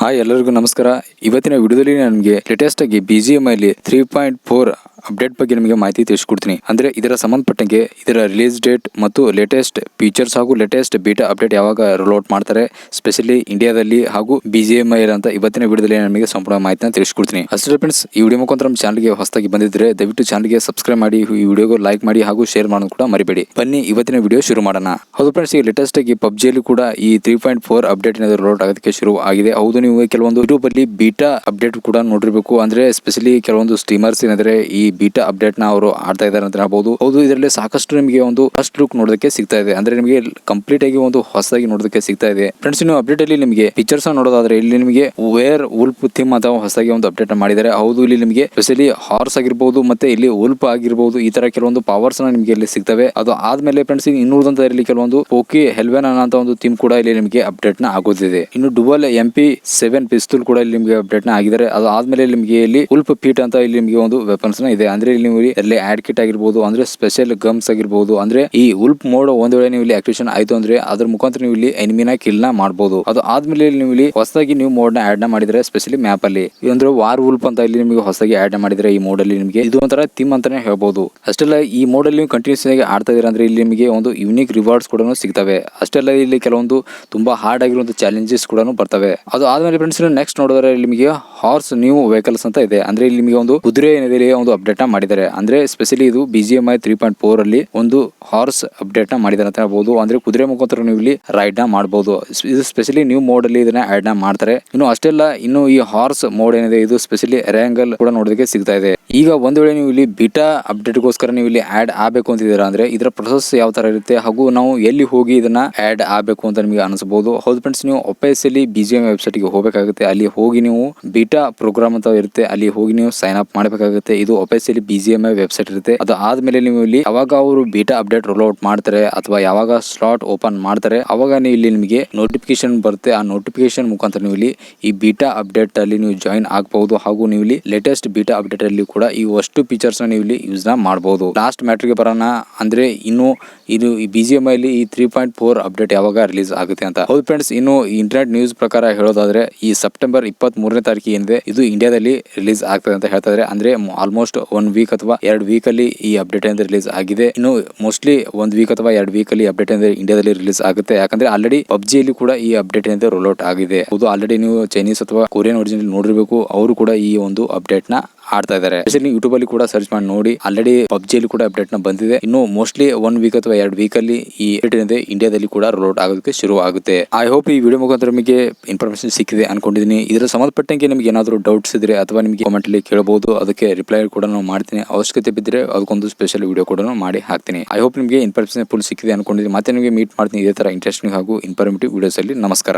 Hi ಎಲ್ಲರಿಗೂ ನಮಸ್ಕಾರ. ಇವತ್ತಿನ ವಿಡಿಯೋದಲ್ಲಿ ನನಗೆ ಲೇಟೆಸ್ಟ್ ಆಗಿ BGMI 3.4 ಅಪ್ಡೇಟ್ ಬಗ್ಗೆ ನಿಮಗೆ ಮಾಹಿತಿ ತಿಳಿಸ್ಕೊಡ್ತೀನಿ. ಅಂದ್ರೆ ಇದರ ಸಂಬಂಧಪಟ್ಟಂಗೆ ಇದರ ರಿಲೀಸ್ ಡೇಟ್ ಮತ್ತು ಲೇಟೆಸ್ಟ್ ಫೀಚರ್ಸ್ ಹಾಗೂ ಲೇಟೆಸ್ಟ್ ಬೀಟಾ ಅಪ್ಡೇಟ್ ಯಾವಾಗ ರೋಲ್ ಔಟ್ ಮಾಡ್ತಾರೆ, ಸ್ಪೆಷಲಿ ಇಂಡಿಯಾದಲ್ಲಿ ಹಾಗೂ BGMI ಅಂತ ಇವತ್ತಿನ ವಿಡಿಯೋದಲ್ಲಿ ನಿಮಗೆ ಸಂಪೂರ್ಣ ಮಾಹಿತಿನ ತಿಳಿಸ್ಕೊಡ್ತೀನಿ. ಅಷ್ಟೇ ಫ್ರೆಂಡ್ಸ್, ಈ ವಿಡಿಯೋ ಮುಖಾಂತರ ನಮ್ಮ ಚಾನಲ್ಗೆ ಹೊಸದಾಗಿ ಬಂದಿದ್ರೆ ದಯವಿಟ್ಟು ಚಾನಲ್ಗೆ ಸಬ್ಸ್ಕ್ರೈಬ್ ಮಾಡಿ, ಈ ವಿಡಿಯೋಗೆ ಲೈಕ್ ಮಾಡಿ ಹಾಗೂ ಶೇರ್ ಮಾಡೋದು ಕೂಡ ಮರಿಬೇಡಿ. ಬನ್ನಿ ಇವತ್ತಿನ ವಿಡಿಯೋ ಶುರು ಮಾಡೋಣ. ಹೌದು ಫ್ರೆಂಡ್ಸ್, ಈಗ ಲೇಟೆಸ್ಟ್ ಆಗಿ PUBGಯಲ್ಲಿ ಕೂಡ ಈ 3.4 ಅಪ್ಡೇಟ್ ರೋಲ್ ಔಟ್ ಆಗೋದಕ್ಕೆ ಶುರು ಆಗಿದೆ. ಹೌದು, ನೀವು ಕೆಲವೊಂದು ಯೂಟ್ಯೂಬ್ ಅಲ್ಲಿ ಬೀಟಾ ಅಪ್ಡೇಟ್ ಕೂಡ ನೋಡಿರಬೇಕು. ಅಂದ್ರೆ ಸ್ಪೆಷಲಿ ಕೆಲವೊಂದು ಸ್ಟ್ರೀಮರ್ಸ್ ಏನಂದ್ರೆ ಈ ಬೀಟಾ ಅಪ್ಡೇಟ್ ನ ಅವರು ಆಡ್ತಾ ಇದ್ದಾರೆ ಅಂತ ಹೇಳ್ಬಹುದು. ಹೌದು, ಇದರಲ್ಲಿ ಸಾಕಷ್ಟು ನಿಮಗೆ ಒಂದು ಫಸ್ಟ್ ಲುಕ್ ನೋಡೋದಕ್ಕೆ ಸಿಗ್ತಾ ಇದೆ. ಅಂದ್ರೆ ನಿಮಗೆ ಕಂಪ್ಲೀಟ್ ಆಗಿ ಒಂದು ಹೊಸದಾಗಿ ನೋಡೋದಕ್ಕೆ ಸಿಗ್ತಾ ಇದೆ. ಫ್ರೆಂಡ್ಸ್, ನೀವು ಅಪ್ಡೇಟ್ ಅಲ್ಲಿ ನಿಮಗೆ ಪಿಕ್ಚರ್ಸ್ ನೋಡೋದಾದ್ರೆ ಇಲ್ಲಿ ನಿಮಗೆ ವೇರ್ ಉಲ್ಪ್ ಥೀಮ್ ಅಥವಾ ಹೊಸದಾಗಿ ಒಂದು ಅಪ್ಡೇಟ್ ಮಾಡಿದ್ದಾರೆ. ಹೌದು, ಇಲ್ಲಿ ನಿಮಗೆ ಸ್ಪೆಷಲಿ ಹಾರ್ಸ್ ಆಗಿರಬಹುದು, ಮತ್ತೆ ಇಲ್ಲಿ ಉಲ್ಪ್ ಆಗಿರಬಹುದು, ಈ ತರ ಕೆಲವೊಂದು ಪವರ್ಸ್ ನಿಮಗೆ ಇಲ್ಲಿ ಸಿಗ್ತವೆ. ಅದು ಆದ್ಮೇಲೆ ಫ್ರೆಂಡ್ಸ್, ಇನ್ನುಳಿದಂತ ಇಲ್ಲಿ ಕೆಲವೊಂದು ಪೋಕಿ ಹೆಲ್ವೆನ್ ಅನ್ನೋ ಒಂದು ಥೀಮ್ ಕೂಡ ಇಲ್ಲಿ ನಿಮಗೆ ಅಪ್ಡೇಟ್ ನ ಆಗೋದಿದೆ. ಇನ್ನು ಡುವಲ್ MP7 ಪಿಸ್ತೂಲ್ ಕೂಡ ಇಲ್ಲಿ ನಿಮಗೆ ಅಪ್ಡೇಟ್ ನ ಆಗಿದ್ದಾರೆ. ಅದು ಆದ್ಮೇಲೆ ನಿಮಗೆ ಇಲ್ಲಿ ಉಲ್ಪ್ ಪೀಟ್ ಅಂತ ಇಲ್ಲಿ ನಿಮಗೆ ಒಂದು ವೆಪನ್ಸ್ ನ ಇದೆ. ಅಂದ್ರೆ ಇಲ್ಲಿ ನೀವು ಇಲ್ಲಿ ಆಡ್ ಕಿಟ್ ಆಗಿರಬಹುದು, ಅಂದ್ರೆ ಸ್ಪೆಷಲ್ ಗಮ್ಸ್ ಆಗಿರಬಹುದು. ಅಂದ್ರೆ ಈ ಉಲ್ಪ್ ಮೋಡ್ ಒಂದ್ ವೇಳೆ ನೀವು ಇಲ್ಲಿ ಆಕ್ಟಿವೇಶನ್ ಆಯ್ತು ಅಂದ್ರೆ ಅದ್ರ ಮುಖಾಂತರ ನೀವು ಇಲ್ಲಿ ಎನಿಮಿನ ಕಿಲ್ ನ ಮಾಡಬಹುದು. ಅದು ಆದ್ಮೇಲೆ ನೀವು ಇಲ್ಲಿ ಹೊಸದಾಗಿ ನೀವು ಮೋಡ್ ನ ಆಡ್ ನ ಮಾಡಿದ್ರೆ ಸ್ಪೆಷಲಿ ಮ್ಯಾಪ್ ಅಲ್ಲಿ ಅಂದ್ರೆ ವಾರ್ ಉಲ್ಪ್ ಅಂತ ಇಲ್ಲಿ ನಿಮಗೆ ಹೊಸದಾಗಿ ಆಡ್ ಮಾಡಿದ್ರೆ ಈ ಮೋಡ್ ಅಲ್ಲಿ ನಿಮಗೆ ಇದು ಒಂಥರ ಥೀಮ್ ಅಂತಾನೆ ಹೇಳ್ಬಹುದು. ಅಷ್ಟೆಲ್ಲ ಈ ಮೋಡ್ ಅಲ್ಲಿ ನೀವು ಕಂಟಿನ್ಯೂಸ್ ಆಗಿ ಆಡ್ತಾ ಇದೀರ ಅಂದ್ರೆ ಇಲ್ಲಿ ನಿಮಗೆ ಒಂದು ಯುನಿಕ್ ರಿವಾರ್ಡ್ಸ್ ಕೂಡ ಸಿಗ್ತವೆ. ಅಷ್ಟೆಲ್ಲ ಇಲ್ಲಿ ಕೆಲವೊಂದು ತುಂಬಾ ಹಾರ್ಡ್ ಆಗಿರುವಂತಹ ಚಾಲೆಂಜಸ್ ಕೂಡ ಬರ್ತವೆ. ಅದು ಆದ್ಮೇಲೆ ಫ್ರೆಂಡ್ಸ್, ನೆಕ್ಸ್ಟ್ ನೋಡಿದ್ರೆ ಇಲ್ಲಿ ನಿಮಗೆ ಹಾರ್ಸ್ ನ್ಯೂ ವೆಹಿಕಲ್ಸ್ ಅಂತ ಇದೆ. ಅಂದ್ರೆ ಇಲ್ಲಿ ನಿಮಗೆ ಒಂದು ಕುದುರೆ ಏನಿದೆ ಒಂದು ಅಪ್ಡೇಟ್ ನ ಮಾಡಿದ್ದಾರೆ. ಅಂದ್ರೆ ಸ್ಪೆಷಲಿ ಇದು BGMI 3.4 ಅಲ್ಲಿ ಒಂದು ಹಾರ್ಸ್ ಅಪ್ಡೇಟ್ ನ ಮಾಡಿದ್ದಾರೆ ಅಂತ ಹೇಳ್ಬಹುದು. ಅಂದ್ರೆ ಕುದುರೆ ಮುಖಾಂತರ ನೀವು ಇಲ್ಲಿ ರೈಡ್ ನ ಮಾಡಬಹುದು. ಇದು ಸ್ಪೆಷಲಿ ನ್ಯೂ ಮೋಡ್ ಅಲ್ಲಿ ಇದನ್ನ ಆಡ್ ನ ಮಾಡ್ತಾರೆ. ಇನ್ನು ಅಷ್ಟೆಲ್ಲ ಇನ್ನು ಈ ಹಾರ್ಸ್ ಮೋಡ್ ಏನಿದೆ ಇದು ಸ್ಪೆಷಲಿ ರ್ಯಾಂಗಲ್ ಕೂಡ ನೋಡೋದಕ್ಕೆ ಸಿಗ್ತಾ ಇದೆ. ಈಗ ಒಂದ್ ವೇಳೆ ನೀವು ಇಲ್ಲಿ ಬೀಟಾ ಅಪ್ಡೇಟ್ ಗೋಸ್ಕರ ನೀವು ಇಲ್ಲಿ ಆಡ್ ಆಗಬೇಕು ಅಂತಿದ್ದೀರಾ ಅಂದ್ರೆ ಇದರ ಪ್ರೊಸೆಸ್ ಯಾವ ತರ ಇರುತ್ತೆ ಹಾಗೂ ನಾವು ಎಲ್ಲಿ ಹೋಗಿ ಇದನ್ನ ಆಡ್ ಆಗಬೇಕು ಅಂತ ನಿಮಗೆ ಅನಿಸಬಹುದು. ಹೌದು ಫ್ರೆಂಡ್ಸ್, ನೀವು ಒಫಿಷಿಯಲಿ BGMI ವೆಬ್ಸೈಟ್ ಗೆ ಹೋಗಬೇಕಾಗುತ್ತೆ. ಅಲ್ಲಿ ಹೋಗಿ ನೀವು ಬೀಟಾ ಪ್ರೋಗ್ರಾಮ್ ಅಂತ ಇರುತ್ತೆ, ಅಲ್ಲಿ ಹೋಗಿ ನೀವು ಸೈನ್ ಅಪ್ ಮಾಡಬೇಕಾಗುತ್ತೆ. ಇದು ಒಫಿಷಿಯಲಿ BGMI ವೆಬ್ಸೈಟ್ ಇರುತ್ತೆ. ಅದು ಆದ್ಮೇಲೆ ನೀವು ಇಲ್ಲಿ ಯಾವಾಗ ಅವರು ಬೀಟಾ ಅಪ್ಡೇಟ್ ರೋಲ್ ಔಟ್ ಮಾಡ್ತಾರೆ ಅಥವಾ ಯಾವಾಗ ಸ್ಲಾಟ್ ಓಪನ್ ಮಾಡ್ತಾರೆ ಅವಾಗ ನೀವು ಇಲ್ಲಿ ನಿಮಗೆ ನೋಟಿಫಿಕೇಶನ್ ಬರುತ್ತೆ. ಆ ನೋಟಿಫಿಕೇಶನ್ ಮುಖಾಂತರ ನೀವು ಇಲ್ಲಿ ಈ ಬೀಟಾ ಅಪ್ಡೇಟ್ ಅಲ್ಲಿ ನೀವು ಜಾಯಿನ್ ಆಗಬಹುದು ಹಾಗೂ ನೀವು ಇಲ್ಲಿ ಲೇಟೆಸ್ಟ್ ಬೀಟಾ ಅಪ್ಡೇಟ್ ಅಲ್ಲಿ ಕೂಡ ಈ ಅಷ್ಟು ಫೀಚರ್ಸ್ ನೀವು ಇಲ್ಲಿ ಯೂಸ್ ನ ಮಾಡಬಹುದು. ಲಾಸ್ಟ್ ಮ್ಯಾಟರ್ ಗೆ ಬರೋಣ. ಅಂದ್ರೆ ಇನ್ನು ಇದು ಈ BGMI ಅಲ್ಲಿ ಈ 3.4 ಅಪ್ಡೇಟ್ ಯಾವಾಗ ರಿಲೀಸ್ ಆಗುತ್ತೆ ಅಂತ. ಹೌದು ಫ್ರೆಂಡ್ಸ್, ಇನ್ನು ಇಂಟರ್ನೆಟ್ ನ್ಯೂಸ್ ಪ್ರಕಾರ ಹೇಳೋದಾದ್ರೆ ಈ ಸೆಪ್ಟೆಂಬರ್ 23ನೇ ತಾರೀಕಿಗೆ ಏನಿದೆ ಇದು ಇಂಡಿಯಾದಲ್ಲಿ ರಿಲೀಸ್ ಆಗ್ತದೆ ಅಂತ ಹೇಳ್ತಾ ಇದ್ದಾರೆ. ಅಂದ್ರೆ ಆಲ್ಮೋಸ್ಟ್ 1 ವೀಕ್ ಅಥವಾ 2 ವೀಕ್ ಅಲ್ಲಿ ಈ ಅಪ್ಡೇಟ್ ಏನಿದೆ ರಿಲೀಸ್ ಆಗಿದೆ. ಇನ್ನು ಮೋಸ್ಟ್ಲಿ 1 ವೀಕ್ ಅಥವಾ 2 ವೀಕ್ ಅಲ್ಲಿ ಅಪ್ಡೇಟ್ ಏನಿದೆ ಇಂಡಿಯಾದಲ್ಲಿ ರಿಲೀಸ್ ಆಗುತ್ತೆ. ಯಾಕಂದ್ರೆ ಆಲ್ರೆಡಿ PUBG ಅಲ್ಲಿ ಕೂಡ ಈ ಅಪ್ಡೇಟ್ ಏನಿದೆ ರೋಲ್ ಔಟ್ ಆಗಿದೆ. ಹೌದು, ಆಲ್ರೆಡಿ ನೀವು ಚೈನೀಸ್ ಅಥವಾ ಕೊರಿಯನ್ ಒರಿಜಿನಲ್ ನೋಡಿರಬೇಕು, ಅವರು ಕೂಡ ಈ ಒಂದು ಅಪ್ಡೇಟ್ ನ ಆಡ್ತಾ ಇದ್ದಾರೆ. ಯೂಟ್ಯೂಬ್ ಅಲ್ಲಿ ಕೂಡ ಸರ್ಚ್ ಮಾಡಿ ನೋಡಿ, ಆಲ್ರೆಡಿ PUBG ಅಲ್ಲಿ ಕೂಡ ಅಪ್ಡೇಟ್ ನ ಬಂದಿದೆ. ಇನ್ನು ಮೋಸ್ಟ್ಲಿ 1 ವೀಕ್ ಅಥವಾ 2 ವೀಕ್ ಅಲ್ಲಿ ಈ ಅಪ್ಡೇಟ್ ಇಂಡಿಯಾದಲ್ಲಿ ಕೂಡ ರೋಲ್ ಔಟ್ ಆಗೋದಕ್ಕೆ ಶುರು ಆಗುತ್ತೆ. ಐ ಹೋಪ್ ಈ ವಿಡಿಯೋ ಮುಖಾಂತರ ನಿಮಗೆ ಇನ್ಫಾರ್ಮೇಶನ್ ಸಿಕ್ಕಿದೆ ಅನ್ಕೊಂಡಿದ್ದೀನಿ. ಇದರ ಸಂಬಂಧಪಟ್ಟಂಗೆ ನಿಮಗೆ ಏನಾದರೂ ಡೌಟ್ಸ್ ಇದ್ರೆ ಅಥವಾ ನಿಮಗೆ ಕಾಮೆಂಟ್ ಅಲ್ಲಿ ಕೇಳಬಹುದು, ಅದಕ್ಕೆ ರಿಪ್ಲೈ ಕೂಡ ಮಾಡ್ತೀನಿ. ಅವಶ್ಯಕತೆ ಬಿದ್ದರೆ ಅದಕ್ಕೊಂದು ಸ್ಪೆಷಲ್ ವಿಡಿಯೋ ಕೂಡ ಮಾಡಿ ಹಾಕ್ತೀನಿ. ಐ ಹೋಪ್ ನಿಮಗೆ ಇನ್ಫಾರ್ಮೇಶನ್ ಫುಲ್ ಸಿಕ್ಕಿದೆ ಅನ್ಕೊಂಡಿದ್ದೀನಿ. ಮತ್ತೆ ನಿಮಗೆ ಮೀಟ್ ಮಾಡ್ತೀನಿ ಇದೇ ತರ ಇಂಟ್ರೆಸ್ಟಿಂಗ್ ಹಾಗೂ ಇನ್ಫಾರ್ಮೇಟಿವ್ ವಿಡಿಯೋಸ್ ಅಲ್ಲಿ. ನಮಸ್ಕಾರ.